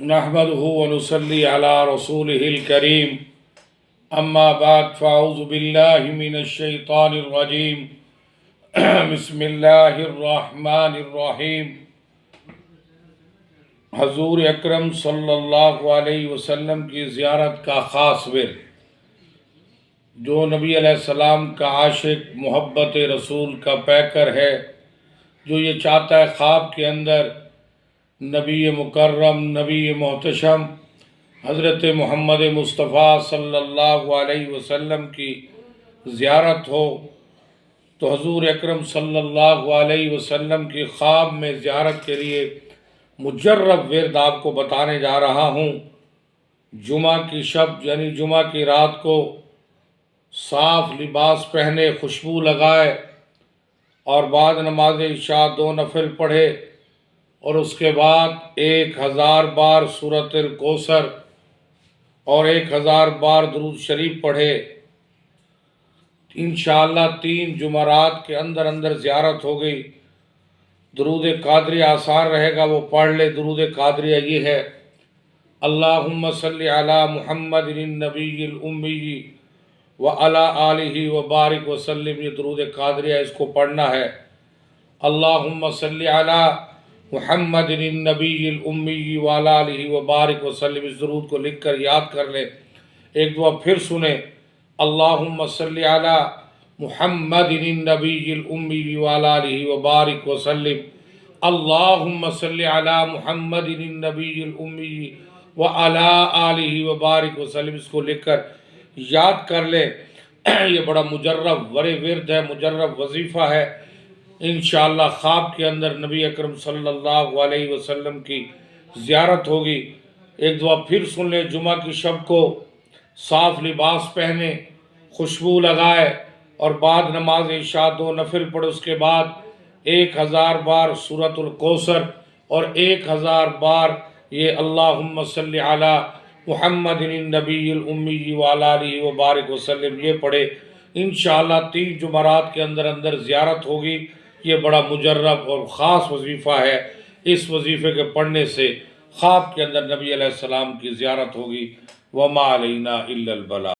نحمده ونصلي على رسوله الكريم اما بعد فاعوذ بالله من الشيطان الرجيم بسم اللہ الرحمن الرحیم۔ حضور اکرم صلی اللہ علیہ وسلم کی زیارت کا خاص ورد، جو نبی علیہ السلام کا عاشق، محبت رسول کا پیکر ہے، جو یہ چاہتا ہے خواب کے اندر نبی مکرم، نبی محتشم حضرت محمد مصطفیٰ صلی اللہ علیہ وسلم کی زیارت ہو، تو حضور اکرم صلی اللہ علیہ وسلم کی خواب میں زیارت کے لیے مجرب ورد آپ کو بتانے جا رہا ہوں۔ جمعہ کی شب یعنی جمعہ کی رات کو صاف لباس پہنے، خوشبو لگائے اور بعد نماز عشاء 2 نفل پڑھے، اور اس کے بعد 1000 بار سورۃ الکوثر اور 1000 بار درود شریف پڑھے۔ انشاءاللہ 3 جمعرات کے اندر زیارت ہو گئی۔ درود قادریہ آسان رہے گا، وہ پڑھ لے۔ درود قادریہ یہ ہے: اللہم صلی علی محمد النبی الامی وعلی آلہ وبارک وسلم۔ یہ درود قادریہ، اس کو پڑھنا ہے۔ اللہم صلی علی محمد النبی الامی وعلی آلہ وبارک وسلم۔ اس درود کو لکھ کر یاد کر لیں۔ ایک دعا پھر سنیں: اللہم صلی علی محمد النبی الامی وعلی آلہ وبارک وسلم۔ اللہم صلی علی محمد النبی الامی وعلی آلہ وبارک وسلم۔ اس کو لکھ کر یاد کر لیں۔ یہ بڑا مجرب ورد ہے، مجرب وظیفہ ہے۔ انشاءاللہ خواب کے اندر نبی اکرم صلی اللہ علیہ وسلم کی زیارت ہوگی۔ ایک دعا پھر سن لیں: جمعہ کی شب کو صاف لباس پہنے، خوشبو لگائے اور بعد نماز عشاء 2 نفل پڑھے، اس کے بعد 1000 بار سورۃ الکوثر اور 1000 بار یہ اللہم صلی علی محمد النبی الامی وعلی آلہ وبارک وسلم یہ پڑھے۔ انشاءاللہ 3 جمعرات کے اندر زیارت ہوگی۔ یہ بڑا مجرب اور خاص وظیفہ ہے۔ اس وظیفے کے پڑھنے سے خواب کے اندر نبی علیہ السلام کی زیارت ہوگی۔ وما علینا الا البلاغ۔